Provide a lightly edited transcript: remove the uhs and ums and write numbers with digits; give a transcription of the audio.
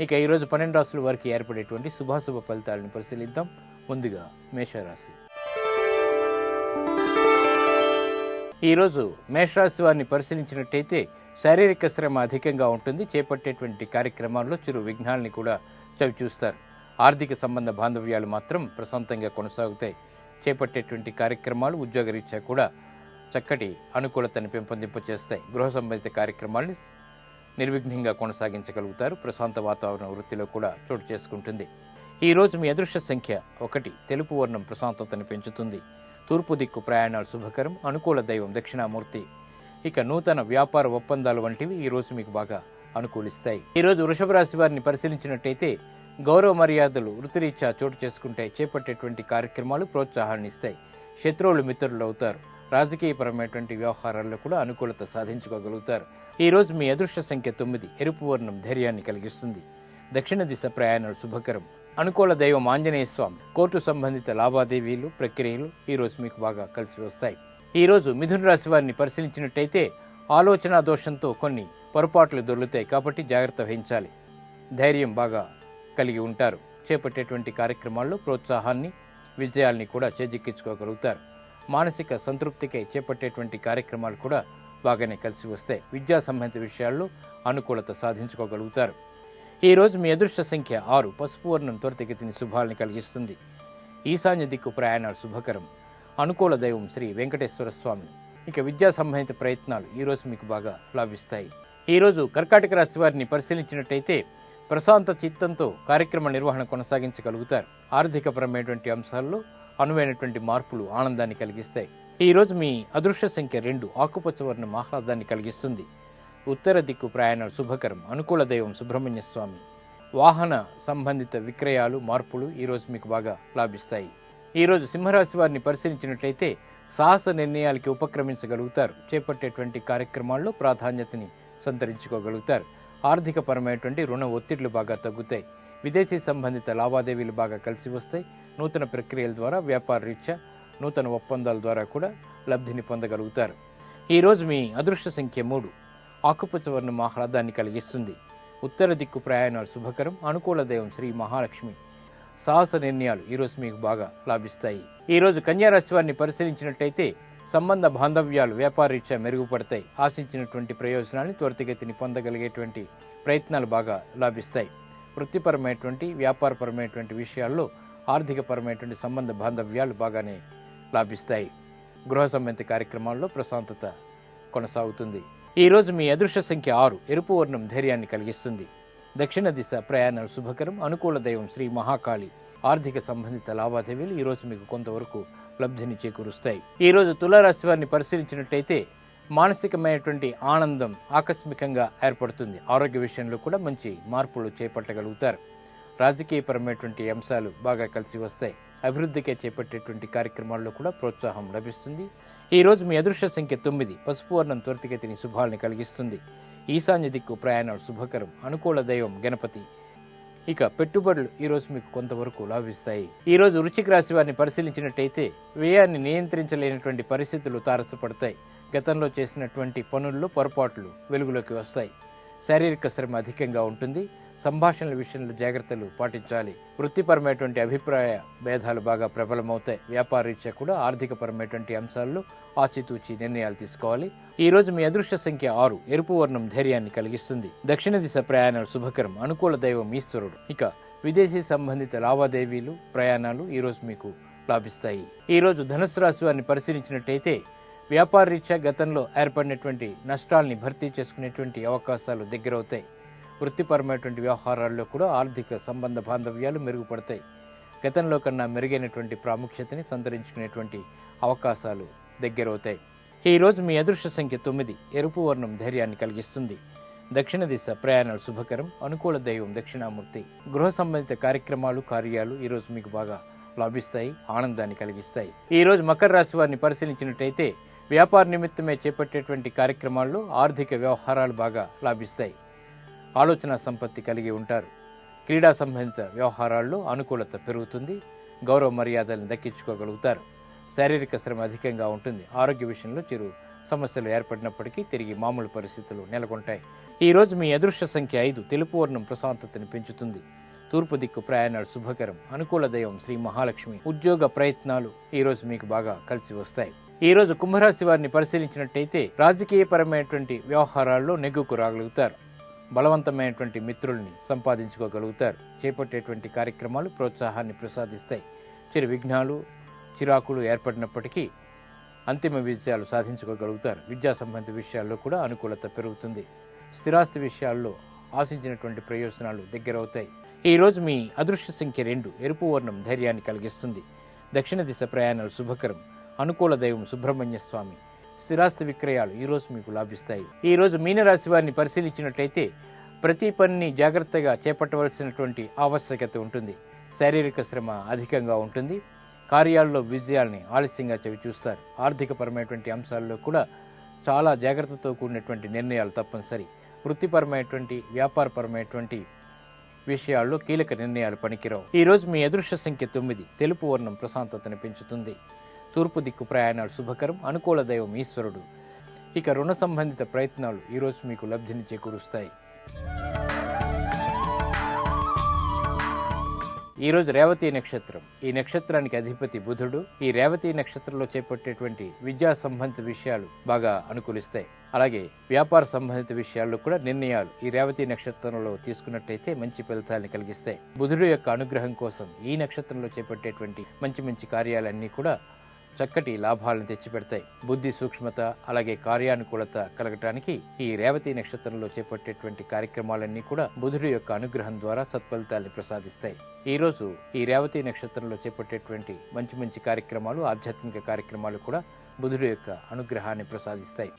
ఇక ఈరోజు 12 రాశుల వారికి ఏర్పడేటువంటి శుభాశుభ ఫలితాలను పరిశీలిద్దాం. ముందుగా మేషరాశి. ఈరోజు మేషరాశి వారిని పరిశీలించినట్టయితే శారీరక శ్రమ అధికంగా ఉంటుంది. చేపట్టేటువంటి కార్యక్రమాల్లో చిరు విఘ్నాలని కూడా చవిచూస్తారు. ఆర్థిక సంబంధ బాంధవ్యాలు మాత్రం ప్రశాంతంగా కొనసాగుతాయి. చేపట్టేటువంటి కార్యక్రమాలు ఉద్యోగరీత్యా కూడా చక్కటి అనుకూలతను పెంపొందింపచేస్తాయి. గృహ సంబంధిత కార్యక్రమాల్ని నిర్విఘ్నంగా కొనసాగించగలుగుతారు. ప్రశాంత వాతావరణ వృత్తిలో కూడా చోటు చేసుకుంటుంది. ఈరోజు మీ అదృష్ట సంఖ్య 1. తెలుపు వర్ణం ప్రశాంతతను పెంచుతుంది. తూర్పు దిక్కు ప్రయాణాలు శుభకరం. అనుకూల దైవం దక్షిణామూర్తి. ఇక నూతన వ్యాపార ఒప్పందాలు వంటివి ఈరోజు మీకు బాగా అనుకూలిస్తాయి. ఈరోజు వృషభ రాశి వారిని పరిశీలించినట్టయితే గౌరవ మర్యాదలు వృత్తిరీత్యా చోటు చేసుకుంటే చేపట్టేటువంటి కార్యక్రమాలు ప్రోత్సాహాన్ని ఇస్తాయి. శత్రువులు మిత్రులు అవుతారు. రాజకీయపరమైనటువంటి వ్యవహారాల్లో కూడా అనుకూలత సాధించుకోగలుగుతారు. ఈరోజు మీ అదృష్ట సంఖ్య 9. ఎరుపు వర్ణం ధైర్యాన్ని కలిగిస్తుంది. దక్షిణ దిశ ప్రయాణాలు శుభకరం. అనుకూల దైవం ఆంజనేయ స్వామి. కోర్టు సంబంధిత లావాదేవీలు ప్రక్రియలు ఈరోజు మీకు బాగా కలిసి వస్తాయి. ఈరోజు మిథున రాశి వారిని పరిశీలించినట్టయితే ఆలోచన దోషంతో కొన్ని పొరపాట్లు దొర్లుతాయి కాబట్టి జాగ్రత్త వహించాలి. ధైర్యం బాగా కలిగి ఉంటారు. చేపట్టేటువంటి కార్యక్రమాల్లో ప్రోత్సాహాన్ని విజయాల్ని కూడా చేజిక్కించుకోగలుగుతారు. మానసిక సంతృప్తికై చేపట్టేటువంటి కార్యక్రమాలు కూడా బాగానే కలిసి వస్తాయి. విద్యా సంబంధిత విషయాల్లో అనుకూలత సాధించుకోగలుగుతారు. ఈరోజు మీ అదృష్ట సంఖ్య 6. పసుపు వర్ణం త్వరితగతిని శుభాలని కలిగిస్తుంది. ఈశాన్య దిక్కు ప్రయాణాలు శుభకరం. అనుకూల దైవం శ్రీ వెంకటేశ్వర స్వామి. ఇక విద్యా సంబంధిత ప్రయత్నాలు ఈరోజు మీకు బాగా లాభిస్తాయి. ఈరోజు కర్కాటక రాశి వారిని పరిశీలించినట్టయితే ప్రశాంత చిత్తంతో కార్యక్రమ నిర్వహణ కొనసాగించగలుగుతారు. ఆర్థికపరమైనటువంటి అంశాల్లో అనువైనటువంటి మార్పులు ఆనందాన్ని కలిగిస్తాయి. ఈరోజు మీ అదృష్ట సంఖ్య 2. ఆకుపచ్చ వర్ణం ఆహ్లాదాన్ని కలిగిస్తుంది. ఉత్తర దిక్కు ప్రయాణాలు శుభకరం. అనుకూల దైవం సుబ్రహ్మణ్య స్వామి. వాహన సంబంధిత విక్రయాలు మార్పులు ఈరోజు మీకు బాగా లాభిస్తాయి. ఈరోజు సింహరాశి వారిని పరిశీలించినట్లయితే సాహస నిర్ణయాలకి ఉపక్రమించగలుగుతారు. చేపట్టేటువంటి కార్యక్రమాల్లో ప్రాధాన్యతని సంతరించుకోగలుగుతారు. ఆర్థికపరమైనటువంటి రుణ ఒత్తిళ్లు బాగా తగ్గుతాయి. విదేశీ సంబంధిత లావాదేవీలు బాగా కలిసి వస్తాయి. నూతన ప్రక్రియల ద్వారా వ్యాపార రీత్యా నూతన ఒప్పందాల ద్వారా కూడా లబ్ధిని పొందగలుగుతారు. ఈరోజు మీ అదృష్ట సంఖ్య 3. ఆకుపచ్చ వర్ణం ఆహ్లాదాన్ని కలిగిస్తుంది. ఉత్తర దిక్కు ప్రయాణాలు శుభకరం. అనుకూల దైవం శ్రీ మహాలక్ష్మి. సాహస నిర్ణయాలు ఈరోజు మీకు బాగా లాభిస్తాయి. ఈరోజు కన్యారాశి వారిని పరిశీలించినట్టయితే సంబంధ బాంధవ్యాలు వ్యాపారరీత్యా మెరుగుపడతాయి. ఆశించినటువంటి ప్రయోజనాన్ని త్వరితగతిని పొందగలిగేటువంటి ప్రయత్నాలు బాగా లాభిస్తాయి. వృత్తిపరమైనటువంటి వ్యాపారపరమైనటువంటి విషయాల్లో ఆర్థికపరమైనటువంటి సంబంధ బాంధవ్యాలు బాగానే లాభిస్తాయి. గృహ సంబంధిత కార్యక్రమాల్లో ప్రశాంతత కొనసాగుతుంది. ఈరోజు మీ అదృష్ట సంఖ్య 6. ఎరుపు వర్ణం ధైర్యాన్ని కలిగిస్తుంది. దక్షిణ దిశ ప్రయాణాలు శుభకరం. అనుకూల దైవం శ్రీ మహాకాళి. ఆర్థిక సంబంధిత లావాదేవీలు ఈరోజు మీకు కొంతవరకు లబ్ధిని చేకూరుస్తాయి. ఈరోజు తులారాశి వారిని పరిశీలించినట్టయితే మానసికమైనటువంటి ఆనందం ఆకస్మికంగా ఏర్పడుతుంది. ఆరోగ్య విషయంలో కూడా మంచి మార్పులు చేపట్టగలుగుతారు. రాజకీయపరమైనటువంటి అంశాలు బాగా కలిసి వస్తాయి. అభివృద్ధికే చేపట్టేటువంటి కార్యక్రమాల్లో కూడా ప్రోత్సాహం లభిస్తుంది. ఈరోజు మీ అదృష్ట సంఖ్య 9. పసుపు వర్ణం త్వరితగతిని శుభాలని కలిగిస్తుంది. ఈశాన్య దిక్కు ప్రయాణాలు శుభకరం. అనుకూల దైవం గణపతి. ఇక పెట్టుబడులు ఈరోజు మీకు కొంతవరకు లాభిస్తాయి. ఈరోజు వృశ్చిక రాశి వారిని పరిశీలించినట్టయితే వ్యయాన్ని నియంత్రించలేనటువంటి పరిస్థితులు తారసపడతాయి. గతంలో చేసినటువంటి పనుల్లో పొరపాట్లు వెలుగులోకి వస్తాయి. శారీరక శ్రమ అధికంగా ఉంటుంది. సంభాషణల విషయంలో జాగ్రత్తలు పాటించాలి. వృత్తిపరమైనటువంటి అభిప్రాయ భేదాలు బాగా ప్రబలమవుతాయి. వ్యాపార రీత్యా కూడా ఆర్థికపరమైనటువంటి అంశాల్లో ఆచితూచి నిర్ణయాలు తీసుకోవాలి. ఈరోజు మీ అదృష్ట సంఖ్య 6. ఎరుపు వర్ణం ధైర్యాన్ని కలిగిస్తుంది. దక్షిణ దిశ ప్రయాణాలు శుభకరం. అనుకూల దైవం ఈశ్వరుడు. ఇక విదేశీ సంబంధిత లావాదేవీలు ప్రయాణాలు ఈరోజు మీకు లాభిస్తాయి. ఈరోజు ధనుస్సు రాశి వారిని పరిశీలించినట్టయితే వ్యాపార రీత్యా గతంలో ఏర్పడినటువంటి నష్టాల్ని భర్తీ చేసుకునేటువంటి అవకాశాలు దగ్గరవుతాయి. వృత్తిపరమైనటువంటి వ్యవహారాల్లో కూడా ఆర్థిక సంబంధ బాంధవ్యాలు మెరుగుపడతాయి. గతంలో కన్నా మెరుగైనటువంటి ప్రాముఖ్యతని సంతరించుకునేటువంటి అవకాశాలు దగ్గరవుతాయి. ఈరోజు మీ అదృష్ట సంఖ్య 9. ఎరుపు వర్ణం ధైర్యాన్ని కలిగిస్తుంది. దక్షిణ దిశ ప్రయాణాలు శుభకరం. అనుకూల దైవం దక్షిణామూర్తి. గృహ సంబంధిత కార్యక్రమాలు కార్యాలు ఈరోజు మీకు బాగా లాభిస్తాయి. ఆనందాన్ని కలిగిస్తాయి. ఈరోజు మకర రాశి వారిని పరిశీలించినట్టయితే వ్యాపార నిమిత్తమే చేపట్టేటువంటి కార్యక్రమాల్లో ఆర్థిక వ్యవహారాలు బాగా లాభిస్తాయి. ఆలోచన సంపత్తి కలిగి ఉంటారు. క్రీడా సంబంధిత వ్యవహారాల్లో అనుకూలత పెరుగుతుంది. గౌరవ మర్యాదలను దక్కించుకోగలుగుతారు. శారీరక శ్రమ అధికంగా ఉంటుంది. ఆరోగ్య విషయంలో చిరు సమస్యలు ఏర్పడినప్పటికీ తిరిగి మామూలు పరిస్థితులు నెలకొంటాయి. ఈ రోజు మీ అదృష్ట సంఖ్య 5. తెలుపు వర్ణం ప్రశాంతతని పెంచుతుంది. తూర్పు దిక్కు ప్రయాణాలు శుభకరం. అనుకూల దైవం శ్రీ మహాలక్ష్మి. ఉద్యోగ ప్రయత్నాలు ఈ రోజు మీకు బాగా కలిసి వస్తాయి. ఈ రోజు కుంభరాశి వారిని పరిశీలించినట్టయితే రాజకీయపరమైనటువంటి వ్యవహారాల్లో నెగ్గుకు రాగలుగుతారు. బలవంతమైనటువంటి మిత్రుల్ని సంపాదించుకోగలుగుతారు. చేపట్టేటువంటి కార్యక్రమాలు ప్రోత్సాహాన్ని ప్రసాదిస్తాయి. చిరు విఘ్నాలు చిరాకులు ఏర్పడినప్పటికీ అంతిమ విజయాలు సాధించుకోగలుగుతారు. విద్యా సంబంధిత విషయాల్లో కూడా అనుకూలత పెరుగుతుంది. స్థిరాస్తి విషయాల్లో ఆశించినటువంటి ప్రయోజనాలు దగ్గరవుతాయి. ఈ రోజు మీ అదృష్ట సంఖ్య 2. ఎరుపు వర్ణం ధైర్యాన్ని కలిగిస్తుంది. దక్షిణ దిశ ప్రయాణాలు శుభకరం. అనుకూల దైవం సుబ్రహ్మణ్య స్వామి. స్థిరాస్తి విక్రయాలు ఈ రోజు మీకు లాభిస్తాయి. ఈ రోజు మీనరాశి వారిని పరిశీలించినట్లయితే ప్రతి పనిని జాగ్రత్తగా చేపట్టవలసినటువంటి ఆవశ్యకత ఉంటుంది. శారీరక శ్రమ అధికంగా ఉంటుంది. కార్యాల్లో విజయాల్ని ఆలస్యంగా చవిచూస్తారు. ఆర్థికపరమైనటువంటి అంశాల్లో కూడా చాలా జాగ్రత్తతో కూడినటువంటి నిర్ణయాలు తప్పనిసరి. వృత్తిపరమైనటువంటి వ్యాపారపరమైనటువంటి విషయాల్లో కీలక నిర్ణయాలు పనికిరావు. ఈ రోజు మీ అదృష్ట సంఖ్య 9. తెలుపు వర్ణం ప్రశాంతతను పెంచుతుంది. తూర్పు దిక్కు ప్రయాణాలు శుభకరం. అనుకూల దైవం ఈశ్వరుడు. ఇక రుణ సంబంధిత ప్రయత్నాలు ఈ రోజు మీకు లబ్ధిని చేకూరుస్తాయి. ఈ రోజు రేవతి నక్షత్రం. ఈ నక్షత్రానికి అధిపతి బుధుడు. ఈ రేవతి నక్షత్రంలో చేపట్టేటువంటి విద్యా సంబంధిత విషయాలు బాగా అనుకూలిస్తాయి. అలాగే వ్యాపార సంబంధిత విషయాల్లో కూడా నిర్ణయాలు ఈ రేవతి నక్షత్రంలో తీసుకున్నట్టయితే మంచి ఫలితాలను కలిగిస్తాయి. బుధుడు యొక్క అనుగ్రహం కోసం ఈ నక్షత్రంలో చేపట్టేటువంటి మంచి మంచి కార్యాలన్నీ కూడా చక్కటి లాభాలను తెచ్చిపెడతాయి. బుద్ధి సూక్ష్మత అలాగే కార్యానుకూలత కలగటానికి ఈ రేవతి నక్షత్రంలో చేపట్టేటువంటి కార్యక్రమాలన్నీ కూడా బుధుడి యొక్క అనుగ్రహం ద్వారా సత్ఫలితాన్ని ప్రసాదిస్తాయి. ఈ రోజు ఈ రేవతి నక్షత్రంలో చేపట్టేటువంటి మంచి మంచి కార్యక్రమాలు, ఆధ్యాత్మిక కార్యక్రమాలు కూడా బుధుడి యొక్క అనుగ్రహాన్ని ప్రసాదిస్తాయి.